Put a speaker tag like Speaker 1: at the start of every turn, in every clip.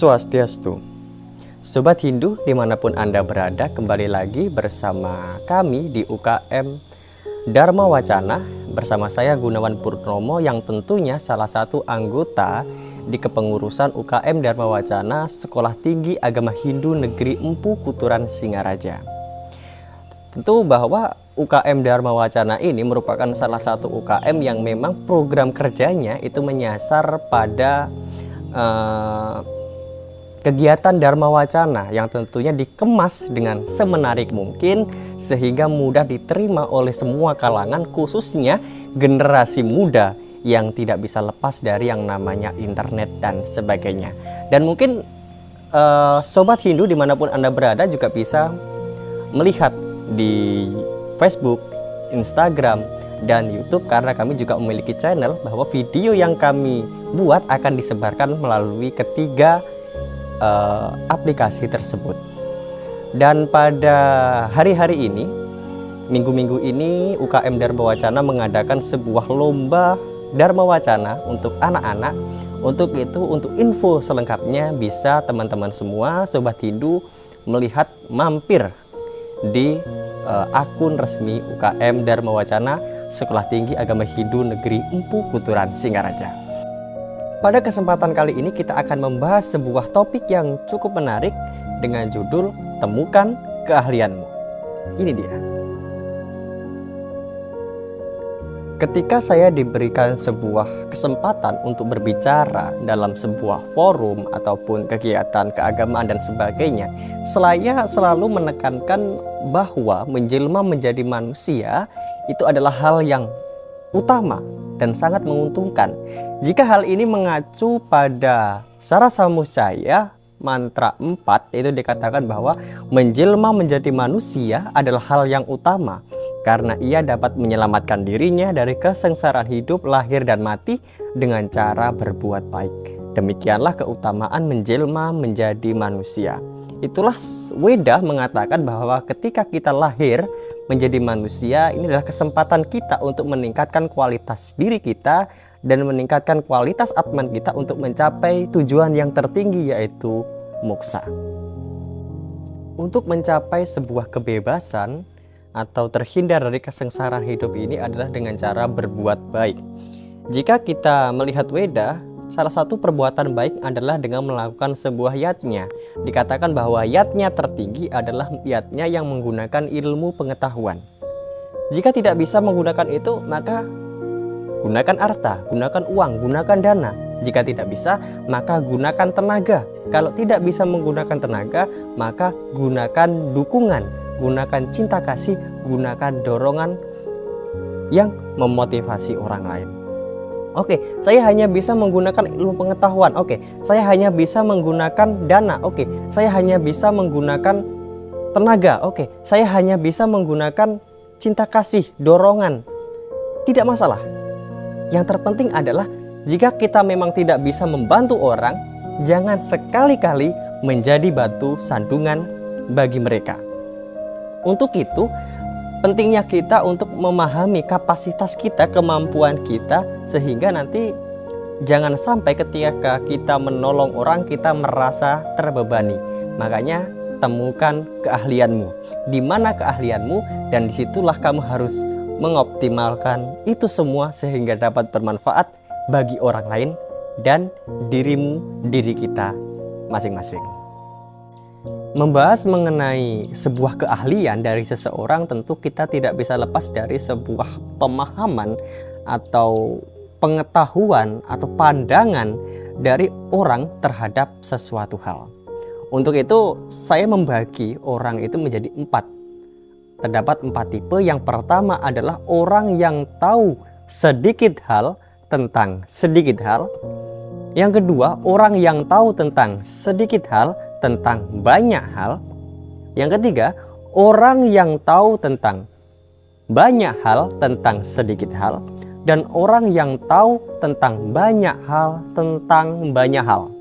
Speaker 1: Swastiastu. Sobat Hindu dimanapun Anda berada, kembali lagi bersama kami di UKM Dharma Wacana bersama saya Gunawan Purnomo yang tentunya salah satu anggota di kepengurusan UKM Dharma Wacana Sekolah Tinggi Agama Hindu Negeri Empu Kuturan Singaraja. Tentu bahwa UKM Dharma Wacana ini merupakan salah satu UKM yang memang program kerjanya itu menyasar pada kegiatan Dharma Wacana yang tentunya dikemas dengan semenarik mungkin sehingga mudah diterima oleh semua kalangan, khususnya generasi muda yang tidak bisa lepas dari yang namanya internet dan sebagainya. Dan mungkin Sobat Hindu dimanapun Anda berada juga bisa melihat di Facebook, Instagram, dan YouTube karena kami juga memiliki channel bahwa video yang kami buat akan disebarkan melalui ketiga aplikasi tersebut. Dan pada hari-hari ini, minggu-minggu ini UKM Dharma Wacana mengadakan sebuah lomba Dharma Wacana untuk anak-anak. Untuk itu, untuk info selengkapnya bisa teman-teman semua Sobat Hindu melihat mampir di akun resmi UKM Dharma Wacana Sekolah Tinggi Agama Hindu Negeri Empu Kuturan Singaraja. Pada kesempatan kali ini kita akan membahas sebuah topik yang cukup menarik dengan judul Temukan Keahlianmu. Ini dia. Ketika saya diberikan sebuah kesempatan untuk berbicara dalam sebuah forum ataupun kegiatan keagamaan dan sebagainya, saya selalu menekankan bahwa menjelma menjadi manusia itu adalah hal yang utama dan sangat menguntungkan. Jika hal ini mengacu pada Sara Samuscaya mantra 4, itu dikatakan bahwa menjelma menjadi manusia adalah hal yang utama karena ia dapat menyelamatkan dirinya dari kesengsaraan hidup lahir dan mati dengan cara berbuat baik. Demikianlah keutamaan menjelma menjadi manusia. Itulah Weda mengatakan bahwa ketika kita lahir menjadi manusia, ini adalah kesempatan kita untuk meningkatkan kualitas diri kita dan meningkatkan kualitas atman kita untuk mencapai tujuan yang tertinggi, yaitu moksa. Untuk mencapai sebuah kebebasan atau terhindar dari kesengsaraan hidup ini adalah dengan cara berbuat baik. Jika kita melihat Weda, salah satu perbuatan baik adalah dengan melakukan sebuah yatnya. Dikatakan bahwa yatnya tertinggi adalah yatnya yang menggunakan ilmu pengetahuan. Jika tidak bisa menggunakan itu, maka gunakan harta, gunakan uang, gunakan dana. Jika tidak bisa, maka gunakan tenaga. Kalau tidak bisa menggunakan tenaga, maka gunakan dukungan, gunakan cinta kasih, gunakan dorongan yang memotivasi orang lain. Oke, saya hanya bisa menggunakan ilmu pengetahuan. Oke, saya hanya bisa menggunakan dana. Oke, saya hanya bisa menggunakan tenaga. Oke, saya hanya bisa menggunakan cinta kasih, dorongan. Tidak masalah. Yang terpenting adalah jika kita memang tidak bisa membantu orang, jangan sekali-kali menjadi batu sandungan bagi mereka. Untuk itu, pentingnya kita untuk memahami kapasitas kita, kemampuan kita, sehingga nanti jangan sampai ketika kita menolong orang kita merasa terbebani. Makanya temukan keahlianmu. Di mana keahlianmu, dan disitulah kamu harus mengoptimalkan itu semua sehingga dapat bermanfaat bagi orang lain dan diri kita masing-masing. Membahas mengenai sebuah keahlian dari seseorang, tentu kita tidak bisa lepas dari sebuah pemahaman atau pengetahuan atau pandangan dari orang terhadap sesuatu hal. Untuk itu saya membagi orang itu menjadi 4. Terdapat 4 tipe. Yang pertama adalah orang yang tahu sedikit hal tentang sedikit hal. Yang kedua, orang yang tahu tentang sedikit hal tentang banyak hal. Yang ketiga, orang yang tahu tentang banyak hal tentang sedikit hal. Dan orang yang tahu tentang banyak hal tentang banyak hal.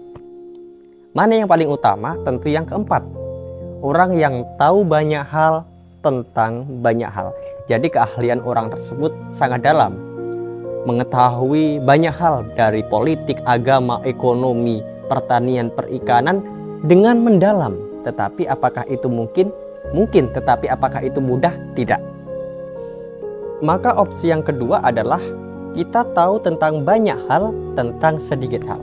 Speaker 1: Mana yang paling utama? Tentu yang keempat, orang yang tahu banyak hal tentang banyak hal. Jadi keahlian orang tersebut sangat dalam, mengetahui banyak hal dari politik, agama, ekonomi, pertanian, perikanan dengan mendalam. Tetapi apakah itu mungkin? Mungkin, tetapi apakah itu mudah? Tidak. Maka opsi yang kedua adalah kita tahu tentang banyak hal tentang sedikit hal.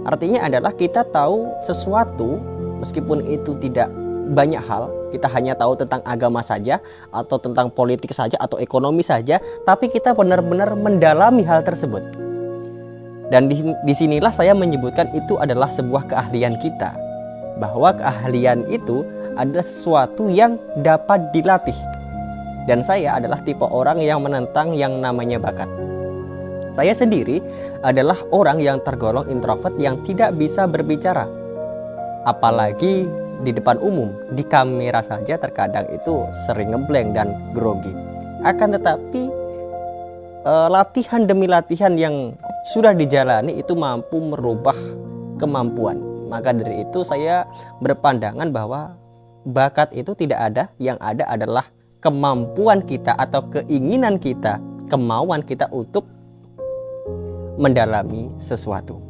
Speaker 1: Artinya adalah kita tahu sesuatu meskipun itu tidak banyak hal, kita hanya tahu tentang agama saja atau tentang politik saja atau ekonomi saja, tapi kita benar-benar mendalami hal tersebut. Dan disinilah saya menyebutkan itu adalah sebuah keahlian kita, bahwa keahlian itu adalah sesuatu yang dapat dilatih. Dan saya adalah tipe orang yang menentang yang namanya bakat. Saya sendiri adalah orang yang tergolong introvert yang tidak bisa berbicara, apalagi di depan umum. Di kamera saja terkadang itu sering ngeblank dan grogi. Akan tetapi latihan demi latihan yang sudah dijalani itu mampu merubah kemampuan. Maka dari itu saya berpandangan bahwa bakat itu tidak ada, yang ada adalah kemampuan kita atau keinginan kita, kemauan kita untuk mendalami sesuatu.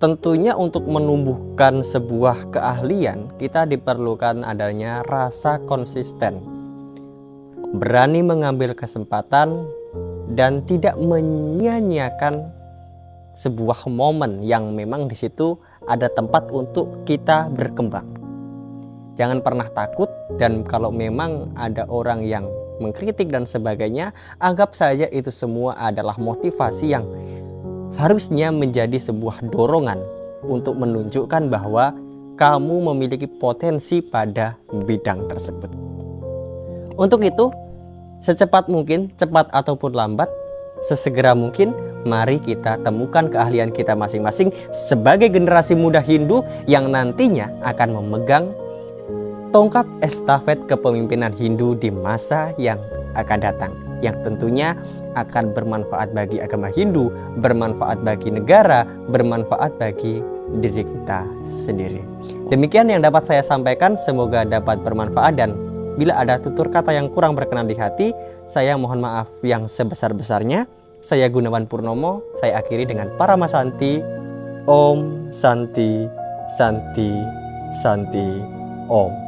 Speaker 1: Tentunya untuk menumbuhkan sebuah keahlian, kita diperlukan adanya rasa konsisten, berani mengambil kesempatan, dan tidak menyia-nyiakan sebuah momen yang memang di situ ada tempat untuk kita berkembang. Jangan pernah takut, dan kalau memang ada orang yang mengkritik dan sebagainya, anggap saja itu semua adalah motivasi yang harusnya menjadi sebuah dorongan untuk menunjukkan bahwa kamu memiliki potensi pada bidang tersebut. Untuk itu, secepat mungkin, cepat ataupun lambat, sesegera mungkin, mari kita temukan keahlian kita masing-masing sebagai generasi muda Hindu yang nantinya akan memegang tongkat estafet kepemimpinan Hindu di masa yang akan datang, yang tentunya akan bermanfaat bagi agama Hindu, bermanfaat bagi negara, bermanfaat bagi diri kita sendiri. Demikian yang dapat saya sampaikan, semoga dapat bermanfaat, dan bila ada tutur kata yang kurang berkenan di hati, saya mohon maaf yang sebesar-besarnya. Saya Gunawan Purnomo, saya akhiri dengan Paramasanti. Om Santi Santi Santi Om.